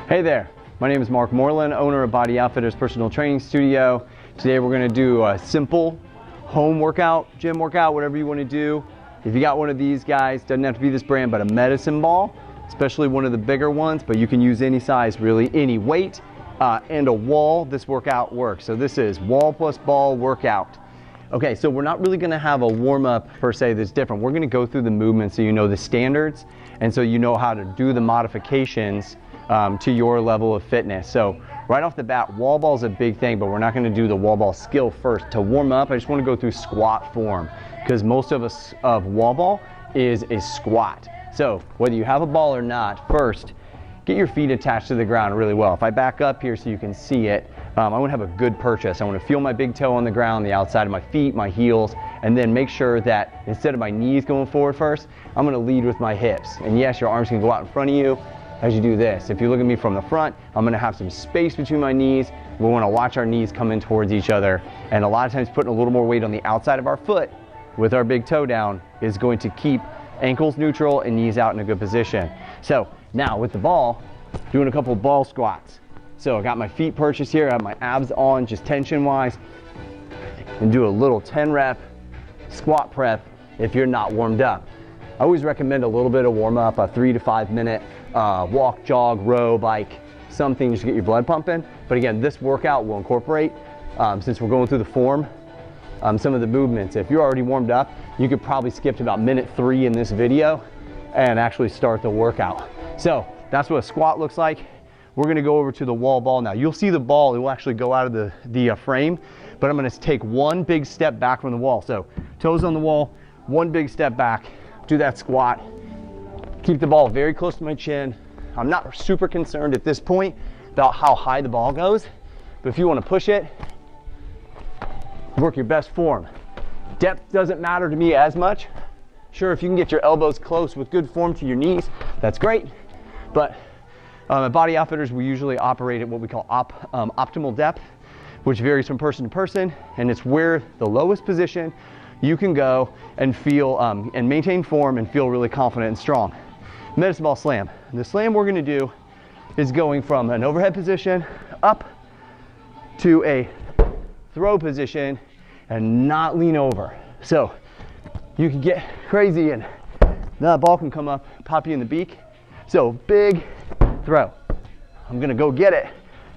Hey there, my name is Mark Moreland, owner of Body Outfitters Personal Training Studio. Today we're going to do a simple home workout, gym workout, whatever you want to do. If you got one of these guys, doesn't have to be this brand, but a medicine ball, especially one of the bigger ones, but you can use any size, really, any weight, and a wall, this workout works. So this is wall plus ball workout. Okay, so we're not really going to have a warm-up per se that's different. We're going to go through the movements so you know the standards, and so you know how to do the modifications to your level of fitness. So right off the bat, wall ball is a big thing, but we're not going to do the wall ball skill first. To warm up, I just want to go through squat form, because most of us of wall ball is a squat. So whether you have a ball or not, first get your feet attached to the ground really well. If I back up here so you can see it, I want to have a good purchase. I want to feel my big toe on the ground, the outside of my feet, my heels, and then make sure that instead of my knees going forward first, I'm going to lead with my hips. And yes, your arms can go out in front of you as you do this. If you look at me from the front, I'm going to have some space between my knees. We want to watch our knees come in towards each other. And a lot of times putting a little more weight on the outside of our foot with our big toe down is going to keep ankles neutral and knees out in a good position. So now with the ball, doing a couple of ball squats. So I got my feet purchased here, I have my abs on, just tension wise, and do a little 10 rep squat prep if you're not warmed up. I always recommend a little bit of warm up, a 3 to 5 minute walk, jog, row, bike, something just to get your blood pumping. But again, this workout will incorporate, since we're going through the form, some of the movements. If you're already warmed up, you could probably skip to about minute 3 in this video and actually start the workout. So that's what a squat looks like. We're gonna go over to the wall ball now. You'll see the ball, it will actually go out of the frame, but I'm gonna take one big step back from the wall. So toes on the wall, one big step back, do that squat. Keep the ball very close to my chin. I'm not super concerned at this point about how high the ball goes, but if you wanna push it, work your best form. Depth doesn't matter to me as much. Sure, if you can get your elbows close with good form to your knees, that's great, but at Body Outfitters, we usually operate at what we call optimal depth, which varies from person to person, and it's where the lowest position you can go and feel and maintain form and feel really confident and strong. Medicine ball slam. The slam we're going to do is going from an overhead position up to a throw position and not lean over. So you can get crazy and the ball can come up, pop you in the beak. So big throw. I'm gonna go get it,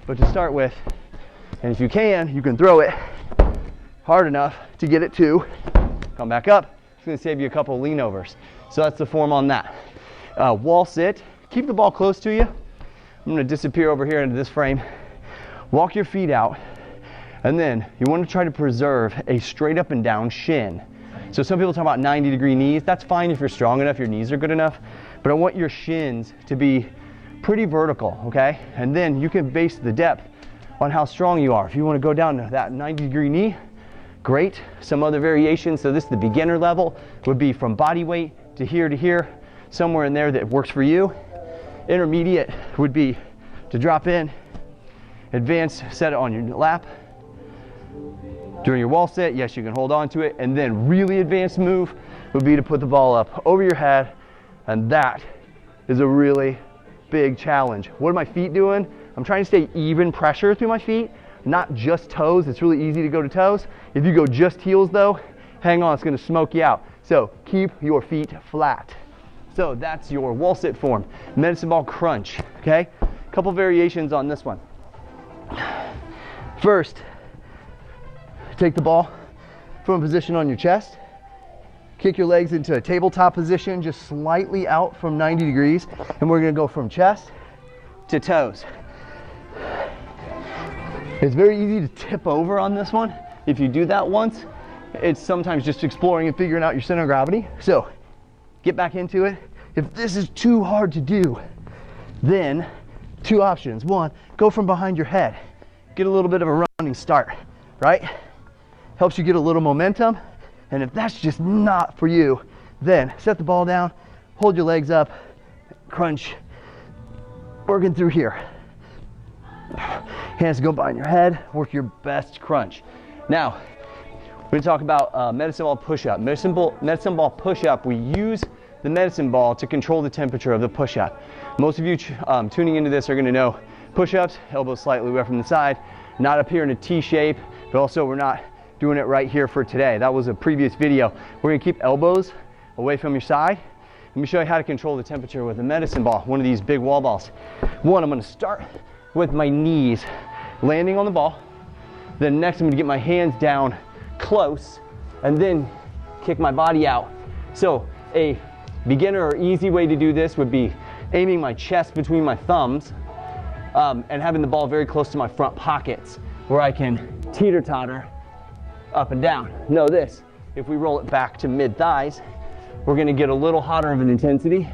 but to start with, and if you can throw it hard enough to get it to come back up. It's gonna save you a couple of lean overs. So that's the form on that. Wall sit, keep the ball close to you. I'm gonna disappear over here into this frame. Walk your feet out, and then you wanna try to preserve a straight up and down shin. So some people talk about 90-degree knees. That's fine if you're strong enough, your knees are good enough, but I want your shins to be pretty vertical, okay? And then you can base the depth on how strong you are. If you want to go down to that 90-degree knee, great. Some other variations, so this is the beginner level, would be from body weight to here, somewhere in there that works for you. Intermediate would be to drop in, advanced, set it on your lap. During your wall sit, yes, you can hold on to it, and then really advanced move would be to put the ball up over your head, and that is a really big challenge. What are my feet doing? I'm trying to stay even pressure through my feet, not just toes. It's really easy to go to toes. If you go just heels though, hang on, it's gonna smoke you out. So keep your feet flat. So that's your wall sit form. Medicine ball crunch, okay? A couple variations on this one. First, take the ball from a position on your chest, kick your legs into a tabletop position, just slightly out from 90 degrees, and we're gonna go from chest to toes. It's very easy to tip over on this one. If you do that once, it's sometimes just exploring and figuring out your center of gravity. So get back into it. If this is too hard to do, then two options. One, go from behind your head. Get a little bit of a running start, right? Helps you get a little momentum. And if that's just not for you, then set the ball down, hold your legs up, crunch, working through here. Hands go behind your head, work your best crunch. Now, we're gonna talk about medicine ball push-up. Medicine ball push-up, we use the medicine ball to control the temperature of the push-up. Most of you tuning into this are going to know push-ups, elbows slightly away from the side, not up here in a T shape, but also we're not doing it right here for today. That was a previous video. We're going to keep elbows away from your side. Let me show you how to control the temperature with a medicine ball, one of these big wall balls. One, I'm going to start with my knees landing on the ball. Then next I'm going to get my hands down close and then kick my body out. So a beginner or easy way to do this would be aiming my chest between my thumbs and having the ball very close to my front pockets where I can teeter-totter up and down. Know this, if we roll it back to mid-thighs, we're going to get a little hotter of an intensity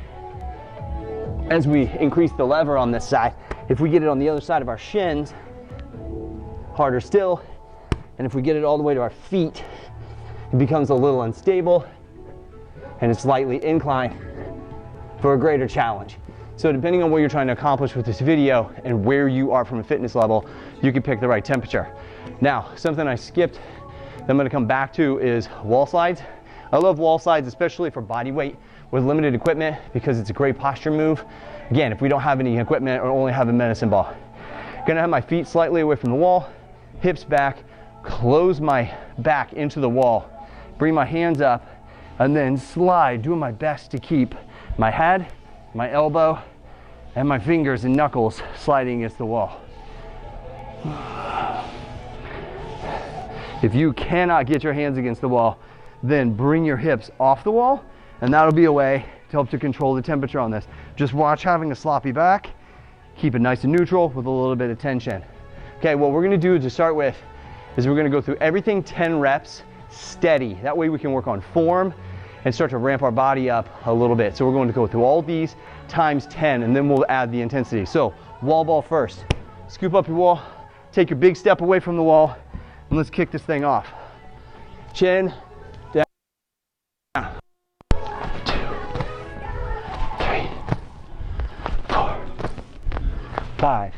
as we increase the lever on this side. If we get it on the other side of our shins, harder still. And if we get it all the way to our feet, it becomes a little unstable and it's slightly inclined for a greater challenge. So depending on what you're trying to accomplish with this video and where you are from a fitness level, you can pick the right temperature. Now, something I skipped that I'm going to come back to is wall slides. I love wall slides, especially for body weight with limited equipment, because it's a great posture move. Again, if we don't have any equipment or only have a medicine ball. Gonna have my feet slightly away from the wall, hips back, close my back into the wall, bring my hands up, and then slide, doing my best to keep my head, my elbow, and my fingers and knuckles sliding against the wall. If you cannot get your hands against the wall, then bring your hips off the wall, and that'll be a way to help to control the temperature on this. Just watch having a sloppy back, keep it nice and neutral with a little bit of tension. Okay, what we're gonna do to start with is we're gonna go through everything 10 reps steady. That way we can work on form and start to ramp our body up a little bit. So we're going to go through all these times 10, and then we'll add the intensity. So wall ball first. Scoop up your wall, take your big step away from the wall, and let's kick this thing off. Chin, down. 2, 3, 4, 5,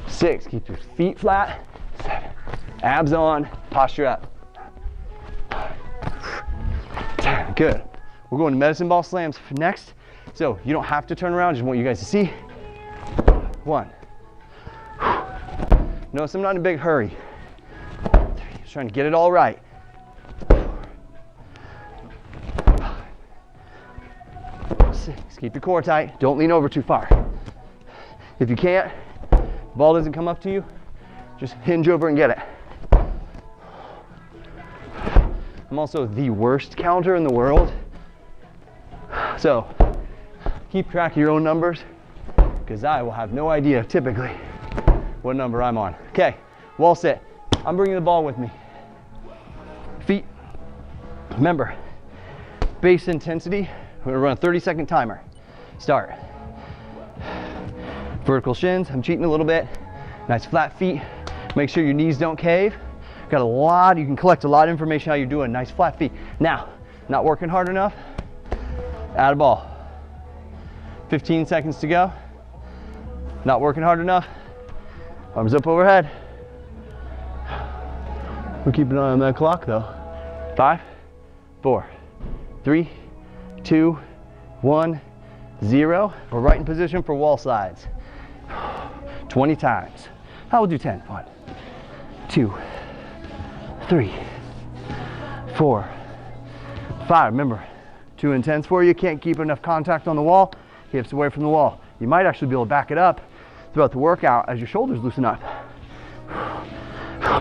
6. Keep your feet flat. 7. Abs on, posture up. 10. Good. We're going to medicine ball slams next. So you don't have to turn around, just want you guys to see. 1. Notice I'm not in a big hurry. 3. Just trying to get it all right. 5, 6. Keep your core tight. Don't lean over too far. If you can't, the ball doesn't come up to you, just hinge over and get it. I'm also the worst counter in the world. So keep track of your own numbers, because I will have no idea typically what number I'm on. Okay, wall sit. I'm bringing the ball with me. Feet. Remember, base intensity. We're gonna run a 30-second timer. Start. Vertical shins. I'm cheating a little bit. Nice flat feet. Make sure your knees don't cave. Got a lot, you can collect a lot of information how you're doing. Nice flat feet. Now, not working hard enough, add a ball. 15 seconds to go. Not working hard enough, arms up overhead. We're keeping an eye on that clock though. 5, 4, 3, 2, 1, 0. We're right in position for wall slides. 20 times. I will do 10. 1, 2, 3, 4, 5. Remember, too intense for you. Can't keep enough contact on the wall. Hips away from the wall. You might actually be able to back it up throughout the workout as your shoulders loosen up.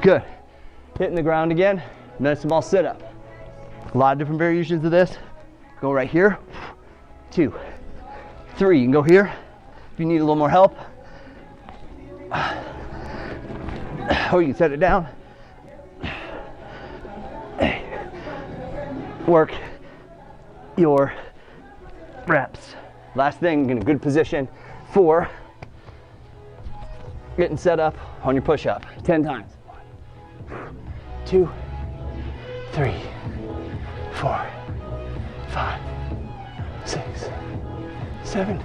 Good. Hitting the ground again. Medicine ball sit up. A lot of different variations of this. Go right here. 2, 3. You can go here if you need a little more help. Or you can set it down. Work your reps. Last thing, in a good position for getting set up on your push-up. 10 times. 1, 2, 3, 4, 5, 6, 7,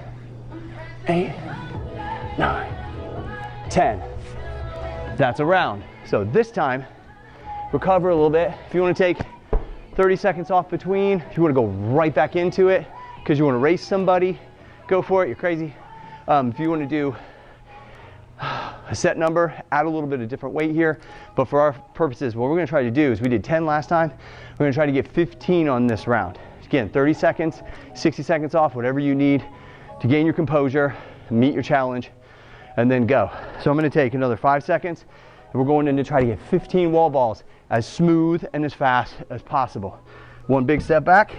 8, 9, 10. That's a round. So this time, recover a little bit. If you want to take 30 seconds off between. If you want to go right back into it because you want to race somebody, go for it. You're crazy. If you want to do a set number, add a little bit of different weight here. But for our purposes, what we're going to try to do is we did 10 last time. We're going to try to get 15 on this round. Again, 30 seconds, 60 seconds off, whatever you need to gain your composure, meet your challenge, and then go. So I'm going to take another 5 seconds, and we're going in to try to get 15 wall balls as smooth and as fast as possible. One big step back.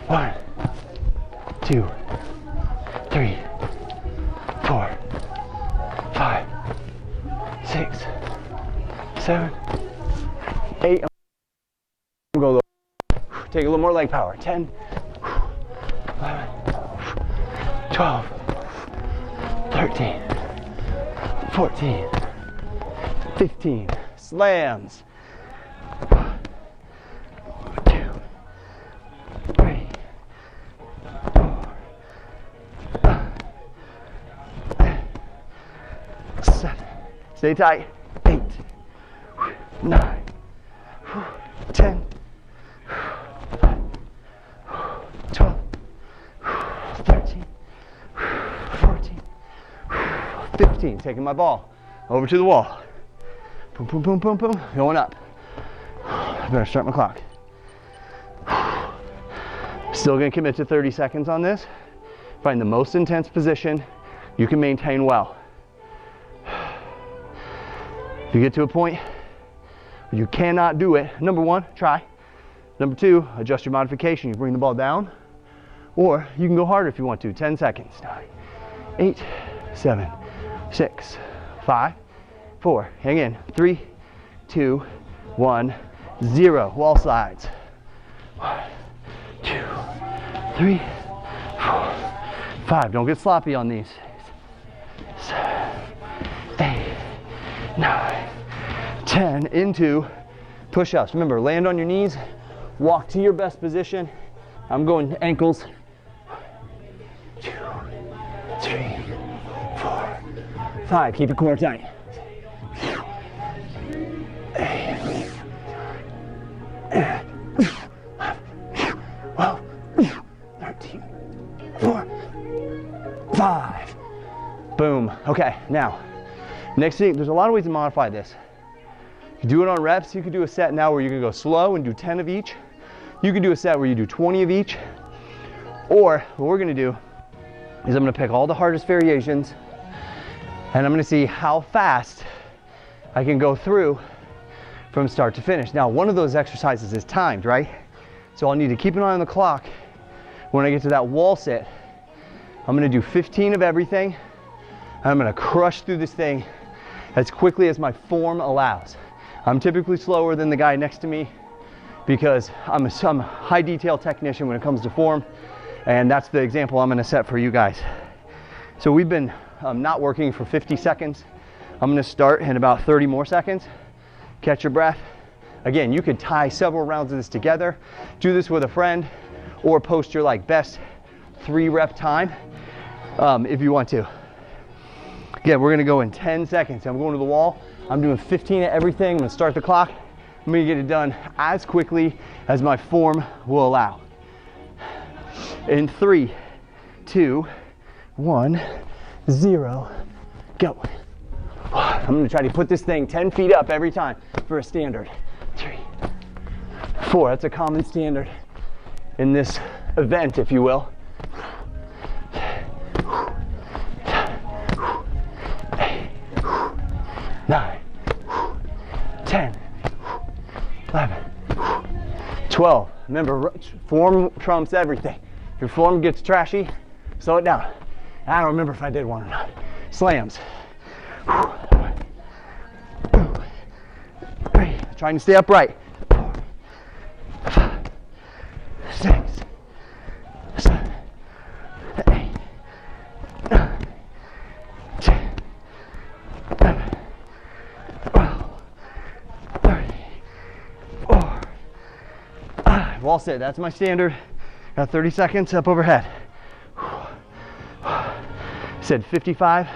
1, 2, 3, 4, 5, 6, 7, 8. Go low. Take a little more leg power. 10, 11, 12, 13, 14, 15. Slams. 1, 2, 3, 4, 5, 7. Stay tight. 8, 9, 10, 12, 13, 14, 15. Taking my ball over to the wall. Boom, boom, boom, boom, boom. Going up. I better start my clock. Still going to commit to 30 seconds on this. Find the most intense position you can maintain well. If you get to a point where you cannot do it, number one, try. Number two, adjust your modification. You bring the ball down, or you can go harder if you want to. 10 seconds. 9, 8, 7, 6, 5, 4. Hang in. 3, 2, 1, 0. Wall slides. 1, 2, 3, 4, 5. Don't get sloppy on these. 7, 8, 9, 10. Into push-ups. Remember, land on your knees. Walk to your best position. I'm going ankles. 2, 3, 4, 5. Keep your core tight. 8, 12, 13, 4, 5. Boom. Okay, now, next thing, there's a lot of ways to modify this. You do it on reps. You could do a set now where you can go slow and do 10 of each. You could do a set where you do 20 of each. Or what we're gonna do is I'm gonna pick all the hardest variations and I'm gonna see how fast I can go through from start to finish. Now, one of those exercises is timed, right? So I'll need to keep an eye on the clock. When I get to that wall sit, I'm gonna do 15 of everything. And I'm gonna crush through this thing as quickly as my form allows. I'm typically slower than the guy next to me because I'm a high detail technician when it comes to form, and that's the example I'm gonna set for you guys. So we've been not working for 50 seconds. I'm gonna start in about 30 more seconds. Catch your breath. Again, you could tie several rounds of this together, do this with a friend, or post your like best 3-rep time if you want to. Again, we're gonna go in 10 seconds. I'm going to the wall. I'm doing 15 of everything. I'm gonna start the clock. I'm gonna get it done as quickly as my form will allow. In 3, 2, 1, 0, go. I'm gonna try to put this thing 10 feet up every time for a standard. 3, 4, that's a common standard in this event, if you will. 9, 10, 11, 12. Remember, form trumps everything. If your form gets trashy, slow it down. I don't remember if I did one or not. Slams. 3, trying to stay upright. 4, 5, 6, 7, 8, 9, 10, 11, 12, 34. Wall sit, that's my standard. Got 30 seconds up overhead. Said 55.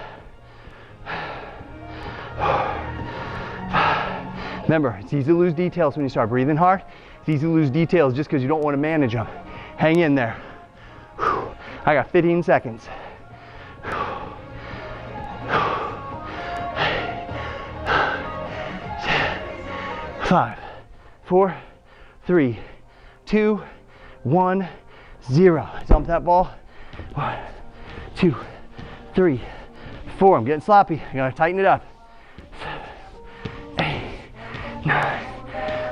Remember, it's easy to lose details when you start breathing hard. It's easy to lose details just because you don't want to manage them. Hang in there. I got 15 seconds. 5, 4, 3, 2, 1, 0. Dump that ball. 1, 2, 3, 4. I'm getting sloppy. I gotta tighten it up. 7, 8, 9,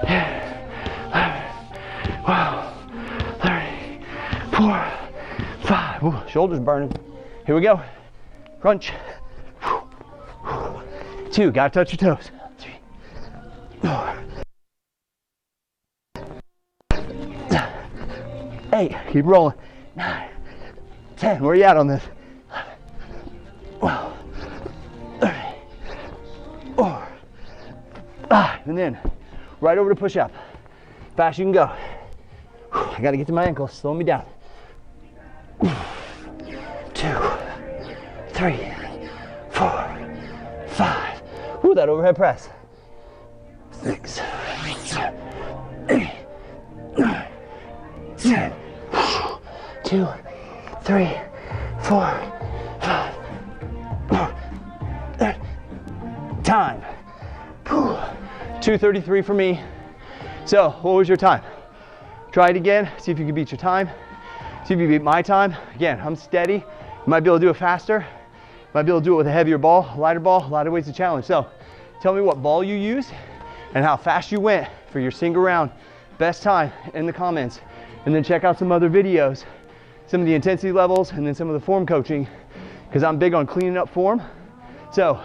10, 11, 12, 13, 4, 5. Ooh, shoulders burning. Here we go. Crunch. 2. Gotta touch your toes. 3, 4, 8. Keep rolling. 9, 10. Where are you at on this? 12, 13, 4, 5. And then right over to push up. Fast you can go. I gotta get to my ankles. Slow me down. 2, 3, 4, 5. Ooh, that overhead press. 6, 7, 8, 9, 10. 2, 3, 4, 5. Time. 2:33 for me. So, what was your time? Try it again. See if you can beat your time. See if you beat my time. Again, I'm steady. You might be able to do it faster. You might be able to do it with a heavier ball, lighter ball, a lot of ways to challenge. So, tell me what ball you use and how fast you went for your single round best time in the comments. And then check out some other videos, some of the intensity levels, and then some of the form coaching, because I'm big on cleaning up form. So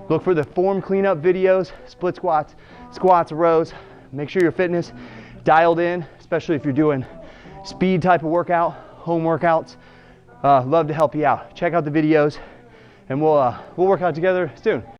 look for the form cleanup videos, split squats, squats, rows. Make sure your fitness dialed in, especially if you're doing speed type of workout, home workouts. Love to help you out. Check out the videos, and we'll work out together soon.